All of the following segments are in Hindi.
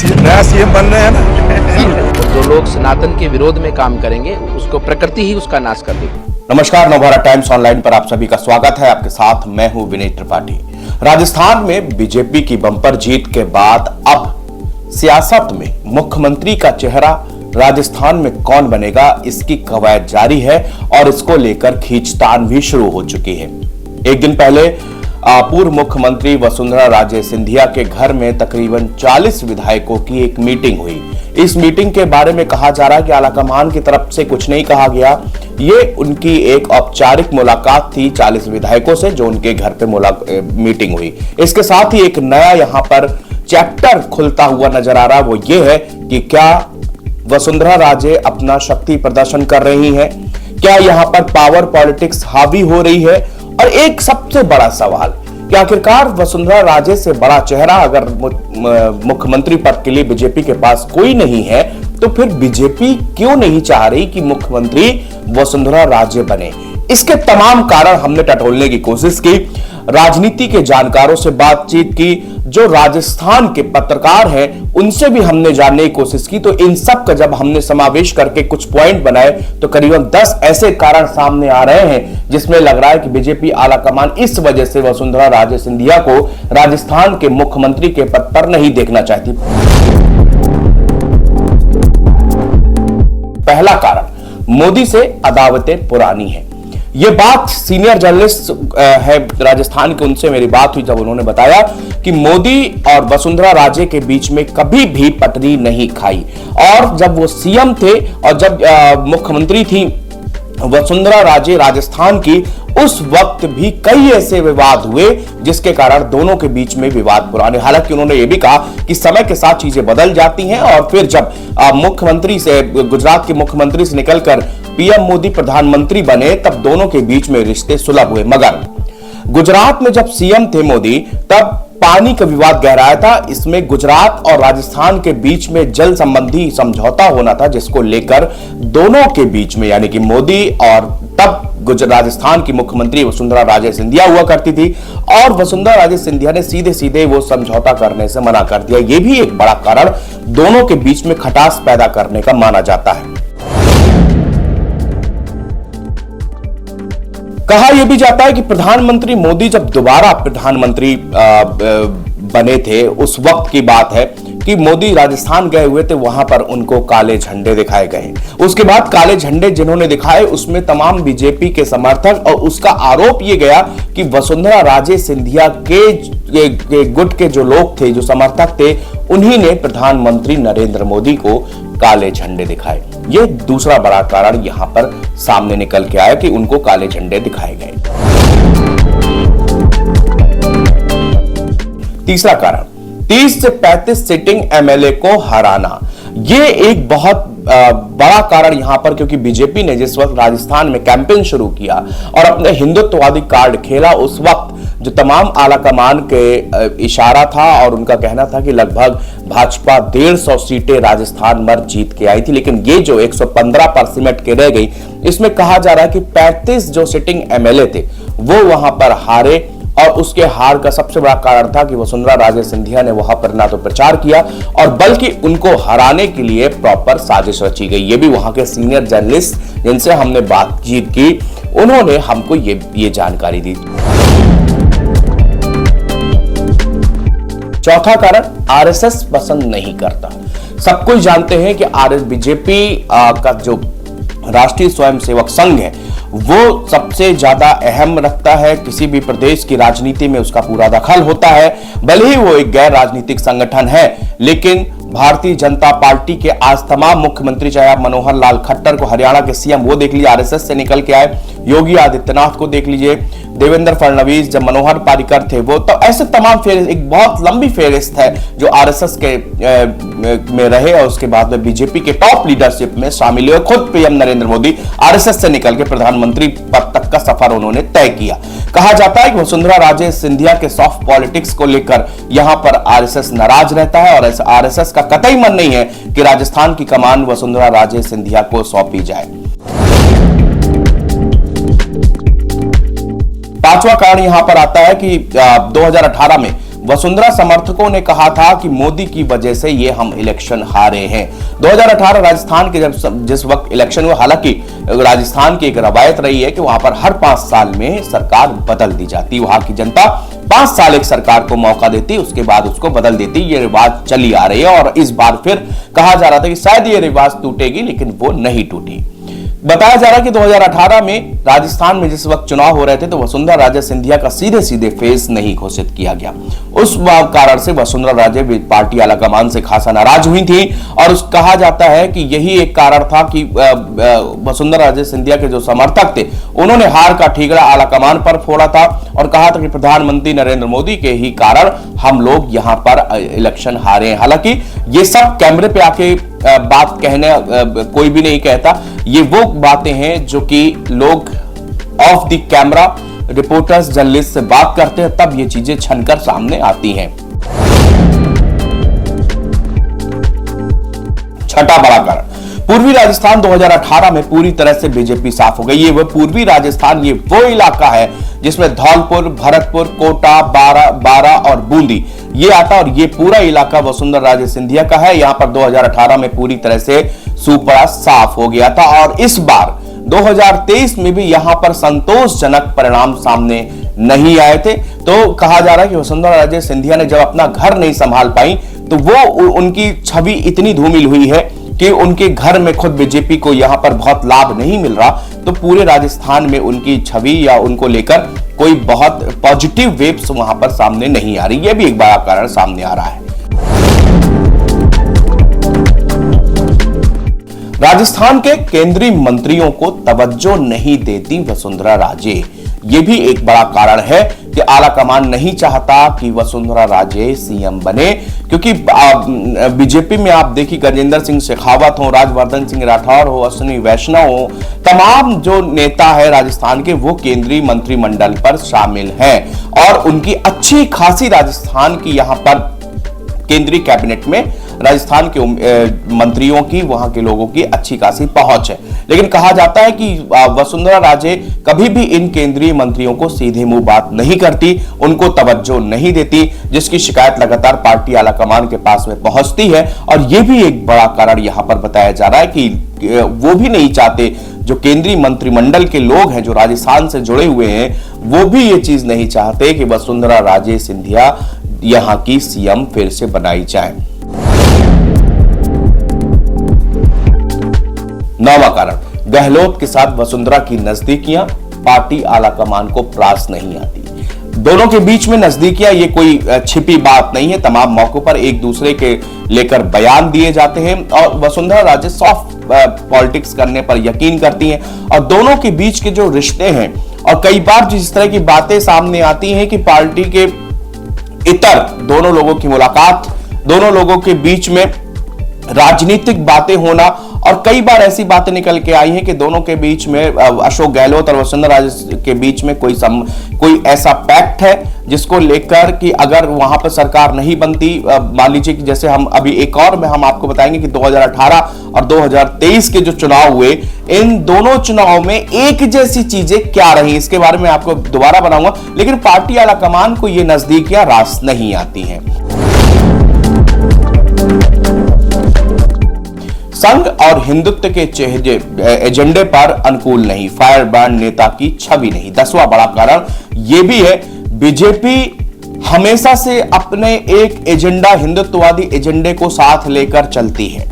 नया सीएम बन रहे हैं ना। जो लोग सनातन के विरोध में काम करेंगे उसको प्रकृति ही उसका नाश कर देगी। नमस्कार, नवभारत टाइम्स ऑनलाइन पर आप सभी का स्वागत है। आपके साथ मैं हूं विनय त्रिपाठी। राजस्थान में बीजेपी की बंपर जीत के बाद अब सियासत में मुख्यमंत्री का चेहरा राजस्थान में कौन बनेगा, इसकी कवायद जारी है और इसको लेकर खींचतान भी शुरू हो चुकी है। एक दिन पहले पूर्व मुख्यमंत्री वसुंधरा राजे सिंधिया के घर में तकरीबन 40 विधायकों की एक मीटिंग हुई। इस मीटिंग के बारे में कहा जा रहा है कि आलाकमान की तरफ से कुछ नहीं कहा गया। ये उनकी एक औपचारिक मुलाकात थी 40 विधायकों से, जो उनके घर पे मीटिंग हुई। इसके साथ ही एक नया यहां पर चैप्टर खुलता हुआ नजर आ रहा, वो ये है कि क्या वसुंधरा राजे अपना शक्ति प्रदर्शन कर रही हैं, क्या यहां पर पावर पॉलिटिक्स हावी हो रही है। और एक सबसे बड़ा सवाल कि आखिरकार वसुंधरा राजे से बड़ा चेहरा अगर मुख्यमंत्री पद के लिए बीजेपी के पास कोई नहीं है, तो फिर बीजेपी क्यों नहीं चाह रही कि मुख्यमंत्री वसुंधरा राजे बने। इसके तमाम कारण हमने टटोलने की कोशिश की, राजनीति के जानकारों से बातचीत की, जो राजस्थान के पत्रकार हैं उनसे भी हमने जानने की कोशिश की। तो इन सब का जब हमने समावेश करके कुछ पॉइंट बनाए तो करीबन 10 ऐसे कारण सामने आ रहे हैं जिसमें लग रहा है कि बीजेपी आलाकमान इस वजह से वसुंधरा राजे सिंधिया को राजस्थान के मुख्यमंत्री के पद पर नहीं देखना चाहती। पहला कारण, मोदी से अदावतें पुरानी हैं। ये बात सीनियर जर्नलिस्ट है राजस्थान के, उनसे मेरी बात हुई जब उन्होंने बताया कि मोदी और वसुंधरा राजे के बीच में कभी भी पटरी नहीं खाई, और जब वो सीएम थे और जब मुख्यमंत्री थी वसुंधरा राजे राजस्थान की, उस वक्त भी कई ऐसे विवाद हुए जिसके कारण दोनों के बीच में विवाद पुराने। हालांकि उन्होंने ये भी कहा कि समय के साथ चीजें बदल जाती हैं और फिर जब मुख्यमंत्री से, गुजरात के मुख्यमंत्री से निकलकर पीएम मोदी प्रधानमंत्री बने, तब दोनों के बीच में रिश्ते सुलभ हुए। मगर गुजरात में जब सीएम थे मोदी, तब पानी का विवाद गहराया था। इसमें गुजरात और राजस्थान के बीच में जल संबंधी समझौता होना था, जिसको लेकर दोनों के बीच में, यानी कि मोदी और तब राजस्थान की मुख्यमंत्री वसुंधरा राजे सिंधिया हुआ करती थी, और वसुंधरा राजे सिंधिया ने सीधे सीधे वो समझौता करने से मना कर दिया। यह भी एक बड़ा कारण दोनों के बीच में खटास पैदा करने का माना जाता है। कहा यह भी जाता है कि प्रधानमंत्री मोदी जब दोबारा प्रधानमंत्री बने थे, उस वक्त की बात है कि मोदी राजस्थान गए हुए थे, वहां पर उनको काले झंडे दिखाए गए। उसके बाद काले झंडे जिन्होंने दिखाए उसमें तमाम बीजेपी के समर्थक, और उसका आरोप यह गया कि वसुंधरा राजे सिंधिया के गुट के जो लोग थे, जो समर्थक थे, उन्हीं ने प्रधानमंत्री नरेंद्र मोदी को काले झंडे दिखाए। यह दूसरा बड़ा कारण यहां पर सामने निकल के आया कि उनको काले झंडे दिखाए गए। तीसरा कारण, 30 से 35 सिटिंग एमएलए को हराना। यह एक बहुत बड़ा कारण यहां पर, क्योंकि बीजेपी ने जिस वक्त राजस्थान में कैंपेन शुरू किया और अपने हिंदुत्ववादी कार्ड खेला, उस वक्त जो तमाम आलाकमान के इशारा था और उनका कहना था कि लगभग भाजपा 150 सीटें राजस्थान में जीत के आई थी, लेकिन ये जो 115 पर सिमट के रह गई, इसमें कहा जा रहा है कि 35 जो सिटिंग एमएलए थे वो वहां पर हारे। और उसके हार का सबसे बड़ा कारण था कि वसुंधरा राजे सिंधिया ने वहां पर ना तो प्रचार किया, और बल्कि उनको हराने के लिए प्रॉपर साजिश रची गई। ये भी वहां के सीनियर जर्नलिस्ट जिनसे हमने बातचीत की, उन्होंने हमको ये जानकारी दी। चौथा कारण, आरएसएस पसंद नहीं करता। सब कोई जानते हैं कि बीजेपी का जो राष्ट्रीय स्वयंसेवक संघ है वो सबसे ज्यादा अहम रखता है, किसी भी प्रदेश की राजनीति में उसका पूरा दखल होता है। भले ही वो एक गैर राजनीतिक संगठन है, लेकिन भारतीय जनता पार्टी के आज तमाम मुख्यमंत्री, चाहे आप मनोहर लाल खट्टर को, हरियाणा के सीएम, वो देख लीजिए आरएसएस से निकल के आए, योगी आदित्यनाथ को देख लीजिए, देवेंद्र फडणवीस, जब मनोहर पारिकर थे वो, तो ऐसे तमाम फेरिस्त, एक बहुत लंबी फेरिस्त है जो आरएसएस के में रहे और उसके बाद में बीजेपी के टॉप लीडरशिप में शामिल हुए। खुद पीएम नरेंद्र मोदी आरएसएस से निकल के प्रधानमंत्री पद तक का सफर उन्होंने तय किया। कहा जाता है कि वसुंधरा राजे सिंधिया के सॉफ्ट पॉलिटिक्स को लेकर यहां पर आरएसएस नाराज रहता है, और आरएसएस का कतई मन नहीं है कि राजस्थान की कमान वसुंधरा राजे सिंधिया को सौंपी जाए। पांचवा कारण यहां पर आता है कि 2018 में वसुंधरा समर्थकों ने कहा था कि मोदी की वजह से ये हम इलेक्शन हारे हैं। 2018 राजस्थान के जिस वक्त इलेक्शन हुआ, हालांकि राजस्थान की एक रवायत रही है कि वहां पर हर 5 साल में सरकार बदल दी जाती, वहां की जनता 5 साल एक सरकार को मौका देती, उसके बाद उसको बदल देती। ये रिवाज चली आ रही है और इस बार फिर कहा जा रहा था कि शायद ये रिवाज टूटेगी, लेकिन वो नहीं टूटी। बताया जा रहा है कि 2018 में राजस्थान में जिस वक्त चुनाव हो रहे थे तो वसुंधरा राजे सिंधिया का सीधे सीधे फेस नहीं घोषित किया गया। उस कारण से वसुंधरा राजे पार्टी आलाकमान से खासा नाराज हुई थी और कहा जाता है कि यही एक कारण था कि वसुंधरा राजे सिंधिया के जो समर्थक थे उन्होंने हार का ठीकरा आलाकमान पर फोड़ा था और कहा था कि प्रधानमंत्री नरेंद्र मोदी के ही कारण हम लोग यहां पर इलेक्शन हारे हैं। हालांकि ये सब कैमरे पे आके बात कहने कोई भी नहीं कहता, ये वो बातें हैं जो कि लोग of the camera reporters journalist से बात करते हैं, तब ये चीजें छनकर सामने आती हैं। छठा बड़ा कारण, पूर्वी राजस्थान 2018 में पूरी तरह से बीजेपी साफ हो गई। ये वो पूर्वी राजस्थान, ये वो इलाका है जिसमें धौलपुर, भरतपुर, कोटा, बारा और बूंदी ये आता और ये पूरा इलाका वसुंधरा राजे सिंधिया का है। यहां पर 2018 में पूरी तरह से सूपड़ा साफ हो गया था और इस बार 2023 में भी यहां पर संतोषजनक परिणाम सामने नहीं आए थे। तो कहा जा रहा है कि वसुंधरा राजे सिंधिया ने जब अपना घर नहीं संभाल पाई तो वो उनकी छवि इतनी धूमिल हुई है कि उनके घर में खुद बीजेपी को यहां पर बहुत लाभ नहीं मिल रहा, तो पूरे राजस्थान में उनकी छवि या उनको लेकर कोई बहुत पॉजिटिव वेव्स वहां पर सामने नहीं आ रही। यह भी एक बड़ा कारण सामने आ रहा है। राजस्थान के केंद्रीय मंत्रियों को तवज्जो नहीं देती वसुंधरा राजे, यह भी एक बड़ा कारण है कि आलाकमान नहीं चाहता कि वसुंधरा राजे सीएम बने, क्योंकि बीजेपी में आप देखिए गजेंद्र सिंह शेखावत हो, राजवर्धन सिंह राठौर हो, अश्विनी वैष्णव हो, तमाम जो नेता है राजस्थान के वो केंद्रीय मंत्रिमंडल पर शामिल हैं और उनकी अच्छी खासी राजस्थान की यहां पर केंद्रीय कैबिनेट में राजस्थान के मंत्रियों की, वहां के लोगों की अच्छी खासी पहुंच है। लेकिन कहा जाता है कि वसुंधरा राजे कभी भी इन केंद्रीय मंत्रियों को सीधे मुंह बात नहीं करती, उनको तवज्जो नहीं देती, जिसकी शिकायत लगातार पार्टी आलाकमान के पास में पहुंचती है। और यह भी एक बड़ा कारण यहां पर बताया जा रहा है कि वो भी नहीं चाहते, जो केंद्रीय मंत्रिमंडल के लोग हैं जो राजस्थान से जुड़े हुए हैं, वो भी ये चीज नहीं चाहते कि वसुंधरा राजे सिंधिया यहां की सीएम फिर से बनाई जाए। नौवां कारण, गहलोत के साथ वसुंधरा की नजदीकियां पार्टी आलाकमान को प्रास नहीं आती। दोनों के बीच में नजदीकियां ये कोई छिपी बात नहीं है, तमाम मौकों पर एक दूसरे के लेकर बयान दिए जाते हैं और वसुंधरा राजे सॉफ्ट पॉलिटिक्स करने पर यकीन करती हैं और दोनों के बीच के जो रिश्ते हैं और कई बार जिस तरह की बातें सामने आती हैं कि पार्टी के इतर दोनों लोगों की मुलाकात, दोनों लोगों के बीच में राजनीतिक बातें होना और कई बार ऐसी बातें निकल के आई हैं कि दोनों के बीच में अशोक गहलोत और वसुंधरा राजे के बीच में कोई ऐसा पैक्ट है जिसको लेकर कि अगर वहां पर सरकार नहीं बनती, मान लीजिए कि जैसे हम अभी एक और में हम आपको बताएंगे कि 2018 और 2023 के जो चुनाव हुए, इन दोनों चुनाव में एक जैसी चीजें क्या रही, इसके बारे में आपको दोबारा बनाऊंगा। लेकिन पार्टी आलाकमान को ये नजदीकियां रास नहीं आती हैं। संघ और हिंदुत्व के एजेंडे पर अनुकूल नहीं, फायर ब्रांड नेता की छवि नहीं। 10वां बड़ा कारण यह भी है, बीजेपी हमेशा से अपने एक एजेंडा, हिंदुत्ववादी एजेंडे को साथ लेकर चलती है,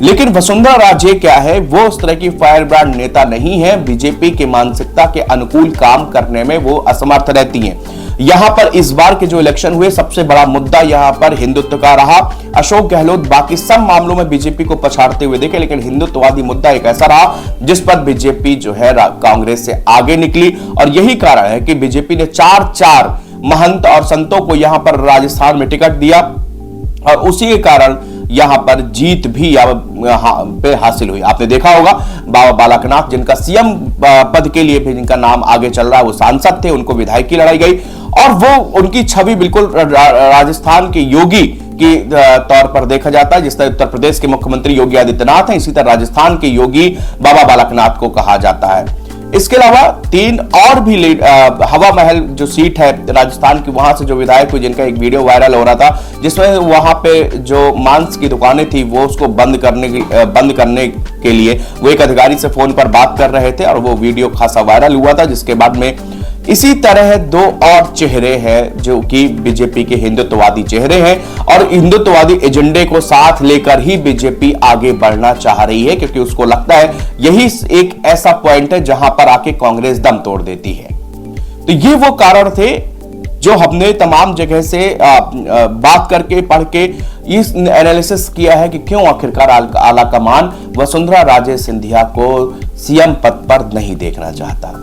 लेकिन वसुंधरा राजे क्या है, वो उस तरह की फायर ब्रांड नेता नहीं है। बीजेपी की मानसिकता के अनुकूल काम करने में वो असमर्थ रहती हैं। यहां पर इस बार के जो इलेक्शन हुए, सबसे बड़ा मुद्दा यहां पर हिंदुत्व का रहा। अशोक गहलोत बाकी सब मामलों में बीजेपी को पछाड़ते हुए देखे, लेकिन हिंदुत्ववादी मुद्दा एक ऐसा रहा जिस पर बीजेपी जो है कांग्रेस से आगे निकली और यही कारण है कि बीजेपी ने 4 महंत और संतों को यहां पर राजस्थान में टिकट दिया और उसी के कारण यहां पर जीत भी पे हासिल हुई। आपने देखा होगा बाबा बालकनाथ, जिनका सीएम पद के लिए भी जिनका नाम आगे चल रहा है, वो सांसद थे, उनको विधायकी लड़ाई गई और वो उनकी छवि बिल्कुल राजस्थान के योगी के तौर पर देखा जाता है। जिस तरह उत्तर प्रदेश के मुख्यमंत्री योगी आदित्यनाथ हैं, इसी तरह राजस्थान के योगी बाबा बालकनाथ को कहा जाता है। इसके अलावा 3 और भी हवा महल जो सीट है राजस्थान की, वहां से जो विधायक हुए जिनका एक वीडियो वायरल हो रहा था, जिसमें वहां पे जो मांस की दुकानें थी वो उसको बंद करने के लिए वो एक अधिकारी से फोन पर बात कर रहे थे और वो वीडियो खासा वायरल हुआ था। जिसके बाद में इसी तरह 2 और चेहरे हैं जो कि बीजेपी के हिंदुत्ववादी चेहरे हैं और हिंदुत्ववादी एजेंडे को साथ लेकर ही बीजेपी आगे बढ़ना चाह रही है, क्योंकि उसको लगता है यही एक ऐसा पॉइंट है जहां पर आके कांग्रेस दम तोड़ देती है। तो ये वो कारण थे जो हमने तमाम जगह से बात करके पढ़ के इस एनालिसिस किया है कि क्यों आखिरकार आला कमान वसुंधरा राजे सिंधिया को सीएम पद पर नहीं देखना चाहता।